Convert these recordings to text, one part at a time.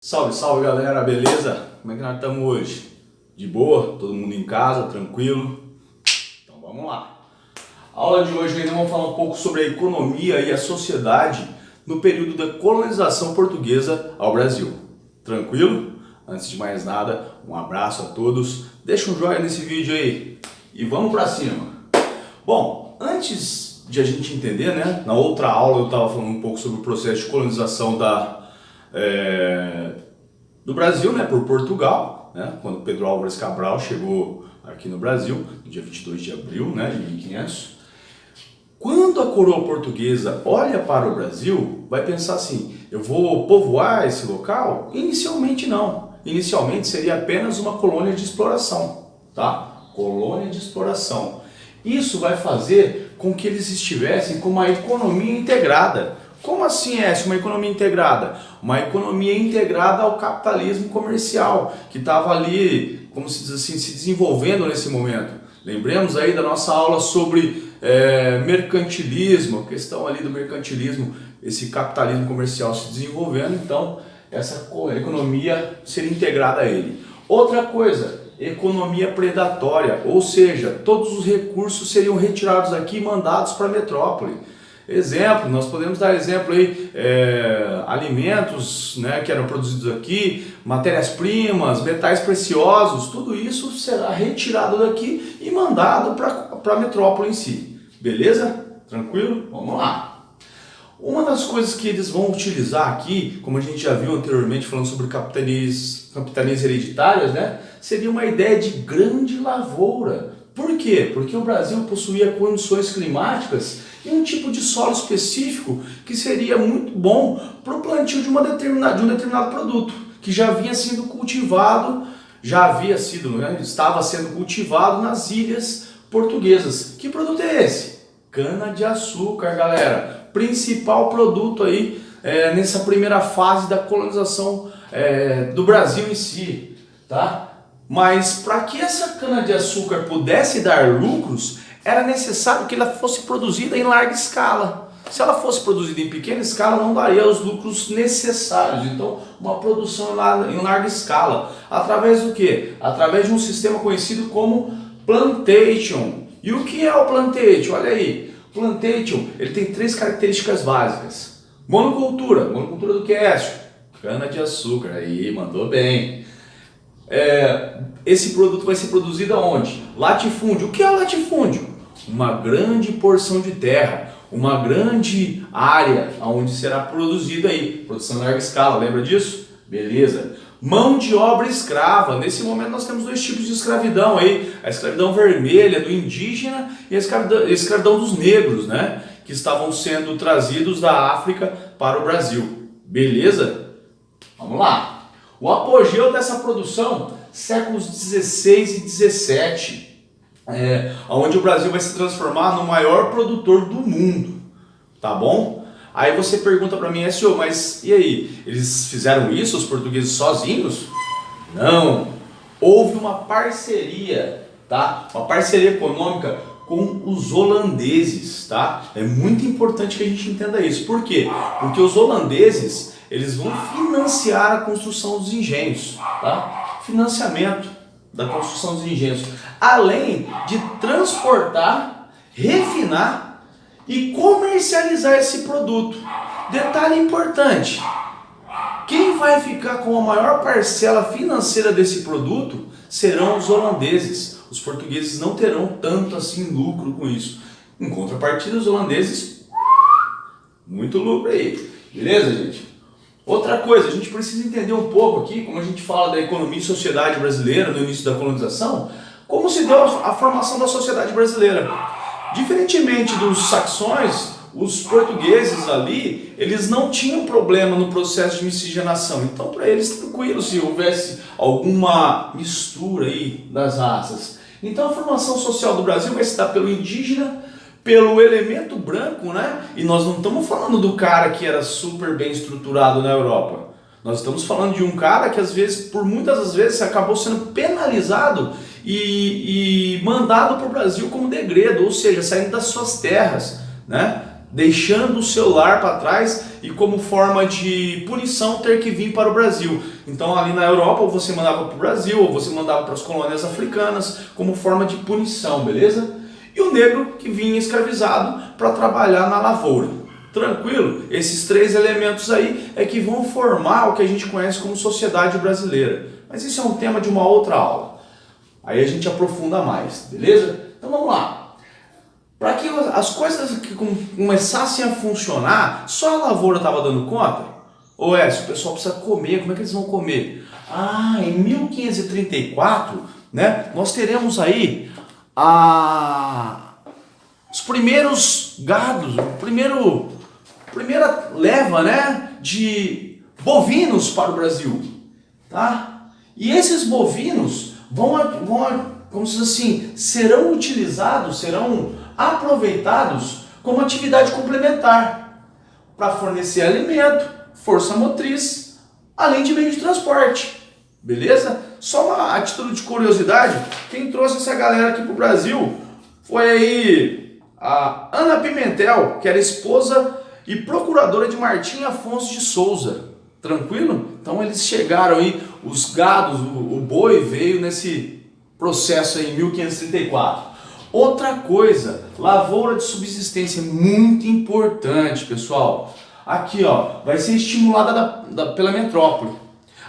Salve, salve galera, beleza? Como é que nós estamos hoje? De boa? Todo mundo em casa, tranquilo? Então vamos lá. A aula de hoje ainda vamos falar um pouco sobre a economia e a sociedade no período da colonização portuguesa ao Brasil. Tranquilo? Antes de mais nada, um abraço a todos. Deixa um joinha nesse vídeo aí e vamos pra cima. Bom, antes de a gente entender, né? Na outra aula eu estava falando um pouco sobre o processo de colonização do Brasil, né, por Portugal, né, quando Pedro Álvares Cabral chegou aqui no Brasil, no dia 22 de abril, né, de 1500. Quando a coroa portuguesa olha para o Brasil, vai pensar assim, eu vou povoar esse local? Inicialmente não. Inicialmente seria apenas uma colônia de exploração, tá? Colônia de exploração. Isso vai fazer com que eles estivessem com uma economia integrada. Como assim uma economia integrada? Uma economia integrada ao capitalismo comercial, que estava ali, como se diz assim, se desenvolvendo nesse momento. Lembremos aí da nossa aula sobre mercantilismo, a questão ali do mercantilismo, esse capitalismo comercial se desenvolvendo, então essa economia seria integrada a ele. Outra coisa, economia predatória, ou seja, todos os recursos seriam retirados aqui e mandados para a metrópole. Exemplo, nós podemos dar exemplo aí, alimentos, né, que eram produzidos aqui, matérias-primas, metais preciosos, tudo isso será retirado daqui e mandado para a metrópole em si. Beleza? Tranquilo? Vamos lá. Uma das coisas que eles vão utilizar aqui, como a gente já viu anteriormente falando sobre capitanias hereditárias, né, seria uma ideia de grande lavoura. Por quê? Porque o Brasil possuía condições climáticas e um tipo de solo específico que seria muito bom para o plantio de um determinado produto, que já havia sido cultivado, estava sendo cultivado nas ilhas portuguesas. Que produto é esse? Cana-de-açúcar, galera. Principal produto aí nessa primeira fase da colonização do Brasil em si, tá? Mas para que essa cana-de-açúcar pudesse dar lucros, era necessário que ela fosse produzida em larga escala. Se ela fosse produzida em pequena escala, não daria os lucros necessários. Então, uma produção em larga escala. Através do quê? Através de um sistema conhecido como plantation. E o que é o plantation? Olha aí. Plantation, ele tem três características básicas. Monocultura. Monocultura do que é isso? Cana-de-açúcar. Aí, mandou bem. Esse produto vai ser produzido aonde? Latifúndio. O que é latifúndio? Uma grande porção de terra, uma grande área onde será produzido aí, produção em larga escala, lembra disso? Beleza. Mão de obra escrava. Nesse momento nós temos dois tipos de escravidão aí, a escravidão vermelha do indígena e a escravidão dos negros, né? Que estavam sendo trazidos da África para o Brasil. Beleza? Vamos lá. O apogeu dessa produção, séculos 16 e 17, onde o Brasil vai se transformar no maior produtor do mundo, tá bom? Aí você pergunta para mim, senhor, mas e aí? Eles fizeram isso, os portugueses sozinhos? Não, houve uma parceria, tá? Uma parceria econômica com os holandeses, tá? É muito importante que a gente entenda isso. Por quê? Porque os holandeses, eles vão financiar a construção dos engenhos, tá? Financiamento da construção dos engenhos, além de transportar, refinar e comercializar esse produto. Detalhe importante, quem vai ficar com a maior parcela financeira desse produto serão os holandeses. Os portugueses não terão tanto assim lucro com isso. Em contrapartida, os holandeses, muito lucro aí. Beleza, gente? Outra coisa, a gente precisa entender um pouco aqui, como a gente fala da economia e sociedade brasileira no início da colonização, como se deu a formação da sociedade brasileira. Diferentemente dos saxões, os portugueses ali, eles não tinham problema no processo de miscigenação. Então, para eles, tranquilo se houvesse alguma mistura aí das raças. Então, a formação social do Brasil vai se dar pelo indígena, pelo elemento branco, né? E nós não estamos falando do cara que era super bem estruturado na Europa. Nós estamos falando de um cara que às vezes, por muitas das vezes, acabou sendo penalizado e mandado para o Brasil como degredo, ou seja, saindo das suas terras, né? deixando o seu lar para trás e como forma de punição ter que vir para o Brasil. Então ali na Europa ou você mandava para o Brasil ou você mandava para as colônias africanas como forma de punição, beleza? E o negro que vinha escravizado para trabalhar na lavoura. Tranquilo? Esses três elementos aí é que vão formar o que a gente conhece como sociedade brasileira. Mas isso é um tema de uma outra aula. Aí a gente aprofunda mais, beleza? Então vamos lá. Para que as coisas que começassem a funcionar, só a lavoura estava dando conta? Ou se o pessoal precisa comer, como é que eles vão comer? Em 1534, né, nós teremos aí os primeiros gados, primeira leva, né, de bovinos para o Brasil, tá? E esses bovinos como se diz assim, serão utilizados, serão aproveitados como atividade complementar para fornecer alimento, força motriz, além de meio de transporte, beleza? Só uma título de curiosidade, quem trouxe essa galera aqui para o Brasil foi aí a Ana Pimentel, que era esposa e procuradora de Martim Afonso de Souza. Tranquilo? Então eles chegaram aí, os gados, o boi veio nesse processo aí em 1534. Outra coisa, lavoura de subsistência, muito importante, pessoal. Aqui, ó, vai ser estimulada pela metrópole,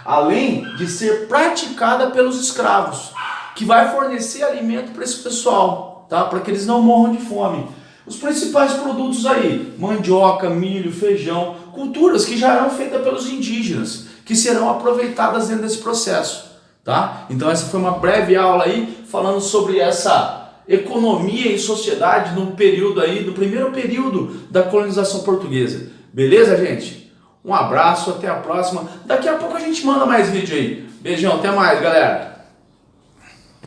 além de ser praticada pelos escravos, que vai fornecer alimento para esse pessoal, tá? Para que eles não morram de fome. Os principais produtos aí, mandioca, milho, feijão, culturas que já eram feitas pelos indígenas, que serão aproveitadas dentro desse processo, tá? Então essa foi uma breve aula aí, falando sobre essa economia e sociedade no período aí, no primeiro período da colonização portuguesa. Beleza, gente? Um abraço, até a próxima. Daqui a pouco a gente manda mais vídeo aí. Beijão, até mais, galera.